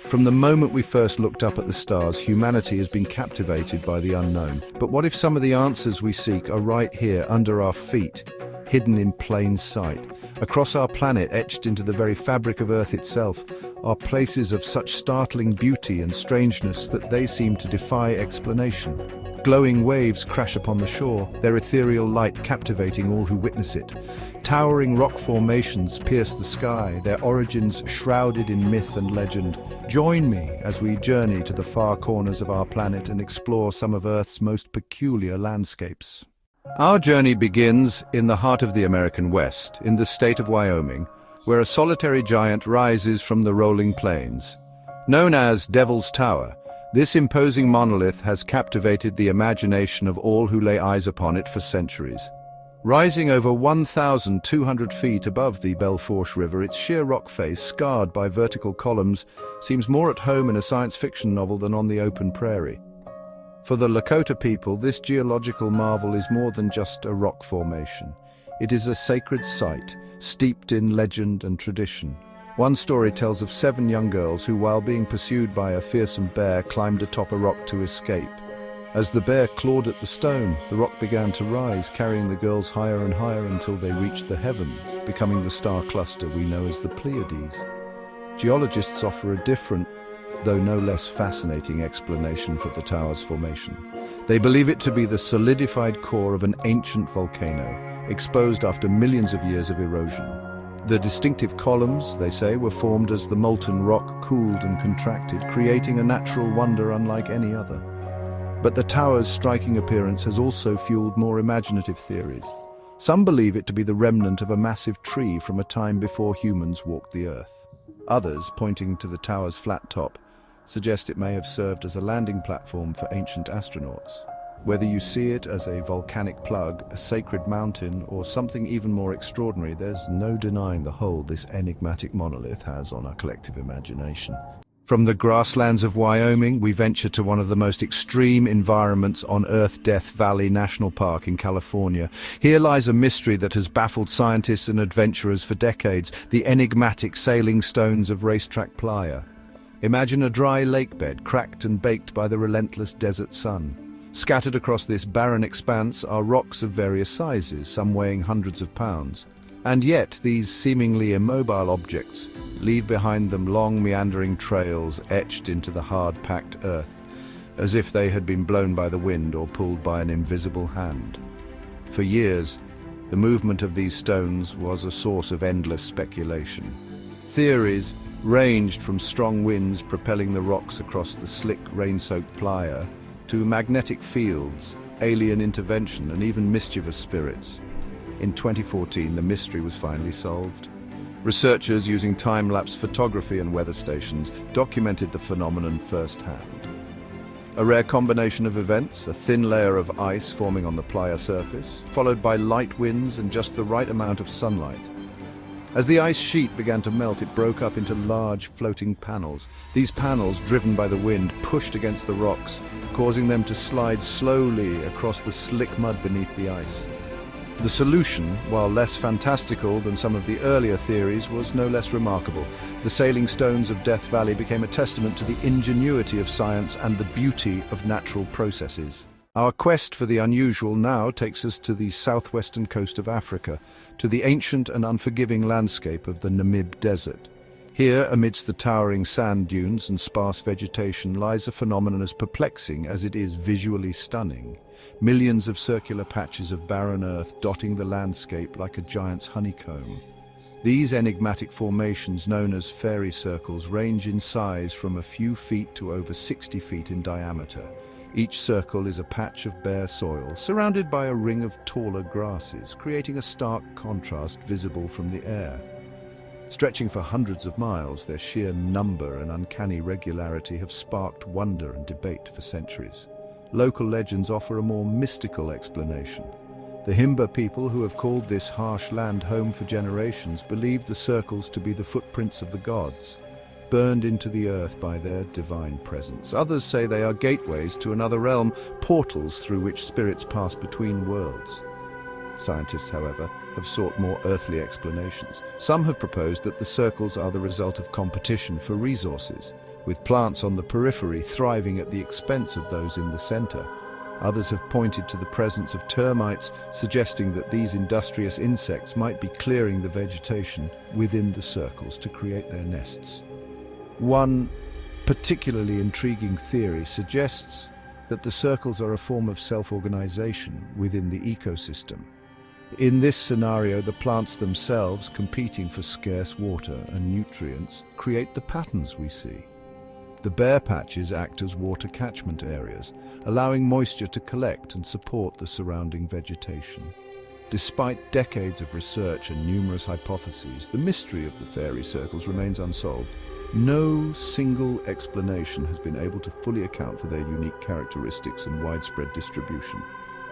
From the moment we first looked up at the stars, humanity has been captivated by the unknown. But what if some of the answers we seek are right here, under our feet, hidden in plain sight? Across our planet, etched into the very fabric of Earth itself, are places of such startling beauty and strangeness that they seem to defy explanation. Glowing waves crash upon the shore, their ethereal light captivating all who witness it. Towering rock formations pierce the sky, their origins shrouded in myth and legend. Join me as we journey to the far corners of our planet and explore some of Earth's most peculiar landscapes. Our journey begins in the heart of the American West, in the state of Wyoming, where a solitary giant rises from the rolling plains. Known as Devil's Tower, this imposing monolith has captivated the imagination of all who lay eyes upon it for centuries. Rising over 1,200 feet above the Belfourche River, its sheer rock face, scarred by vertical columns, seems more at home in a science fiction novel than on the open prairie. For the Lakota people, this geological marvel is more than just a rock formation. It is a sacred site, steeped in legend and tradition. One story tells of 7 young girls who, while being pursued by a fearsome bear, climbed atop a rock to escape. As the bear clawed at the stone, the rock began to rise, carrying the girls higher and higher until they reached the heavens, becoming the star cluster we know as the Pleiades. Geologists offer a different, though no less fascinating explanation for the tower's formation. They believe it to be the solidified core of an ancient volcano, exposed after millions of years of erosion. The distinctive columns, they say, were formed as the molten rock cooled and contracted, creating a natural wonder unlike any other. But the tower's striking appearance has also fueled more imaginative theories. Some believe it to be the remnant of a massive tree from a time before humans walked the earth. Others, pointing to the tower's flat top, suggest it may have served as a landing platform for ancient astronauts. Whether you see it as a volcanic plug, a sacred mountain, or something even more extraordinary, there's no denying the hold this enigmatic monolith has on our collective imagination. From the grasslands of Wyoming, we venture to one of the most extreme environments on Earth, Death Valley National Park in California. Here lies a mystery that has baffled scientists and adventurers for decades, the enigmatic sailing stones of Racetrack Playa. Imagine a dry lakebed, cracked and baked by the relentless desert sun. Scattered across this barren expanse are rocks of various sizes, some weighing hundreds of pounds. And yet, these seemingly immobile objects leave behind them long meandering trails etched into the hard-packed earth, as if they had been blown by the wind or pulled by an invisible hand. For years, the movement of these stones was a source of endless speculation. Theories ranged from strong winds propelling the rocks across the slick, rain-soaked playa to magnetic fields, alien intervention, and even mischievous spirits. In 2014, the mystery was finally solved. Researchers using time-lapse photography and weather stations documented the phenomenon firsthand. A rare combination of events, a thin layer of ice forming on the playa surface, followed by light winds and just the right amount of sunlight. As the ice sheet began to melt, it broke up into large floating panels. These panels, driven by the wind, pushed against the rocks, causing them to slide slowly across the slick mud beneath the ice. The solution, while less fantastical than some of the earlier theories, was no less remarkable. The sailing stones of Death Valley became a testament to the ingenuity of science and the beauty of natural processes. Our quest for the unusual now takes us to the southwestern coast of Africa, to the ancient and unforgiving landscape of the Namib Desert. Here, amidst the towering sand dunes and sparse vegetation, lies a phenomenon as perplexing as it is visually stunning. Millions of circular patches of barren earth dotting the landscape like a giant's honeycomb. These enigmatic formations, known as fairy circles, range in size from a few feet to over 60 feet in diameter. Each circle is a patch of bare soil, surrounded by a ring of taller grasses, creating a stark contrast visible from the air. Stretching for hundreds of miles, their sheer number and uncanny regularity have sparked wonder and debate for centuries. Local legends offer a more mystical explanation. The Himba people, who have called this harsh land home for generations, believe the circles to be the footprints of the gods, burned into the earth by their divine presence. Others say they are gateways to another realm, portals through which spirits pass between worlds. Scientists, however, have sought more earthly explanations. Some have proposed that the circles are the result of competition for resources, with plants on the periphery thriving at the expense of those in the center. Others have pointed to the presence of termites, suggesting that these industrious insects might be clearing the vegetation within the circles to create their nests. One particularly intriguing theory suggests that the circles are a form of self-organization within the ecosystem. In this scenario, the plants themselves, competing for scarce water and nutrients, create the patterns we see. The bare patches act as water catchment areas, allowing moisture to collect and support the surrounding vegetation. Despite decades of research and numerous hypotheses, the mystery of the fairy circles remains unsolved. No single explanation has been able to fully account for their unique characteristics and widespread distribution.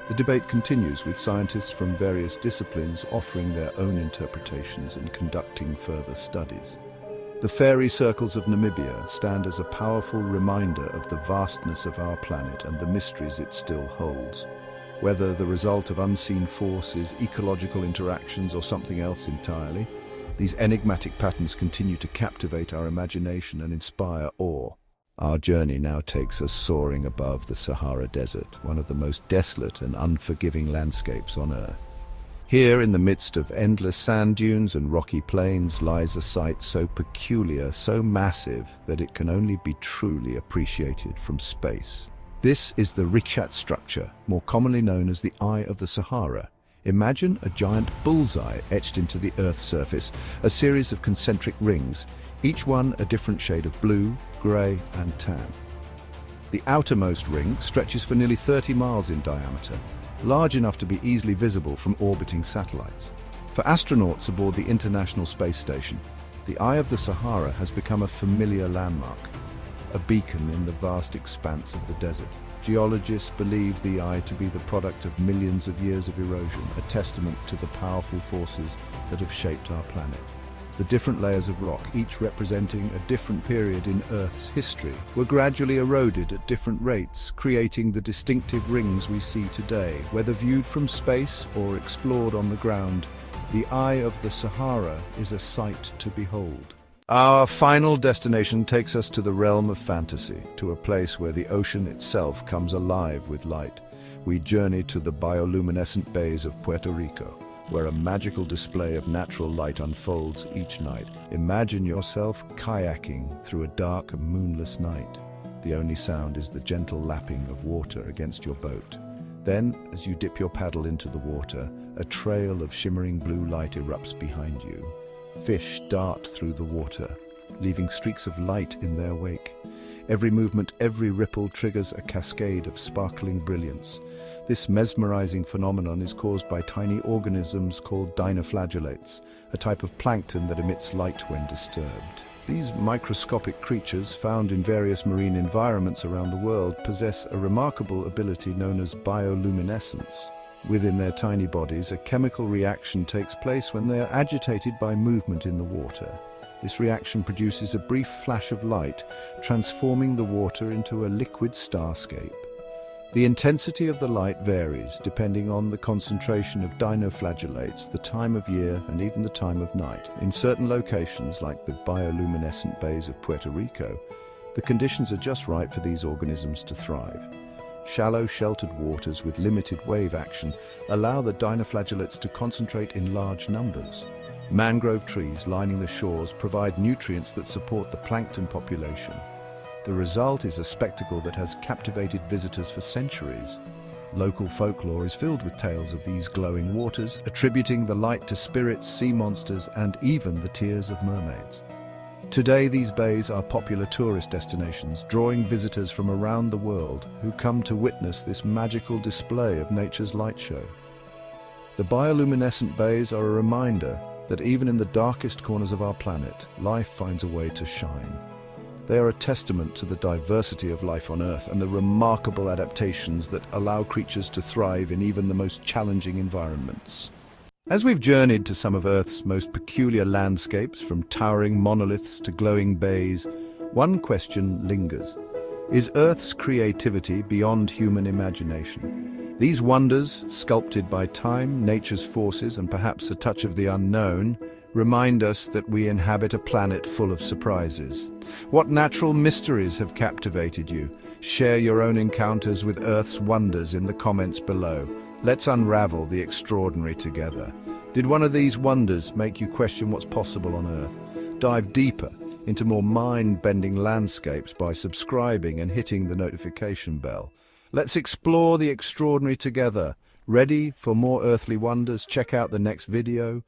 The debate continues, with scientists from various disciplines offering their own interpretations and conducting further studies. The fairy circles of Namibia stand as a powerful reminder of the vastness of our planet and the mysteries it still holds. Whether the result of unseen forces, ecological interactions, or something else entirely, these enigmatic patterns continue to captivate our imagination and inspire awe. Our journey now takes us soaring above the Sahara Desert, one of the most desolate and unforgiving landscapes on Earth. Here, in the midst of endless sand dunes and rocky plains, lies a sight so peculiar, so massive, that it can only be truly appreciated from space. This is the Richat structure, more commonly known as the Eye of the Sahara. Imagine a giant bullseye etched into the Earth's surface, a series of concentric rings, each one a different shade of blue, grey and tan. The outermost ring stretches for nearly 30 miles in diameter, large enough to be easily visible from orbiting satellites. For astronauts aboard the International Space Station, the Eye of the Sahara has become a familiar landmark, a beacon in the vast expanse of the desert. Geologists believe the eye to be the product of millions of years of erosion, a testament to the powerful forces that have shaped our planet. The different layers of rock, each representing a different period in Earth's history, were gradually eroded at different rates, creating the distinctive rings we see today. Whether viewed from space or explored on the ground, the Eye of the Sahara is a sight to behold. Our final destination takes us to the realm of fantasy, to a place where the ocean itself comes alive with light. We journey to the bioluminescent bays of Puerto Rico, where a magical display of natural light unfolds each night. Imagine yourself kayaking through a dark and moonless night. The only sound is the gentle lapping of water against your boat. Then, as you dip your paddle into the water, a trail of shimmering blue light erupts behind you. Fish dart through the water, leaving streaks of light in their wake. Every movement, every ripple triggers a cascade of sparkling brilliance. This mesmerizing phenomenon is caused by tiny organisms called dinoflagellates, a type of plankton that emits light when disturbed. These microscopic creatures, found in various marine environments around the world, possess a remarkable ability known as bioluminescence. Within their tiny bodies, a chemical reaction takes place when they are agitated by movement in the water. This reaction produces a brief flash of light, transforming the water into a liquid starscape. The intensity of the light varies depending on the concentration of dinoflagellates, the time of year, and even the time of night. In certain locations, like the bioluminescent bays of Puerto Rico, the conditions are just right for these organisms to thrive. Shallow, sheltered waters with limited wave action allow the dinoflagellates to concentrate in large numbers. Mangrove trees lining the shores provide nutrients that support the plankton population. The result is a spectacle that has captivated visitors for centuries. Local folklore is filled with tales of these glowing waters, attributing the light to spirits, sea monsters, and even the tears of mermaids. Today, these bays are popular tourist destinations, drawing visitors from around the world who come to witness this magical display of nature's light show. The bioluminescent bays are a reminder that even in the darkest corners of our planet, life finds a way to shine. They are a testament to the diversity of life on Earth and the remarkable adaptations that allow creatures to thrive in even the most challenging environments. As we've journeyed to some of Earth's most peculiar landscapes, from towering monoliths to glowing bays, one question lingers. Is Earth's creativity beyond human imagination? These wonders, sculpted by time, nature's forces, and perhaps a touch of the unknown, remind us that we inhabit a planet full of surprises. What natural mysteries have captivated you? Share your own encounters with Earth's wonders in the comments below. Let's unravel the extraordinary together. Did one of these wonders make you question what's possible on Earth? Dive deeper into more mind-bending landscapes by subscribing and hitting the notification bell. Let's explore the extraordinary together. Ready for more earthly wonders? Check out the next video.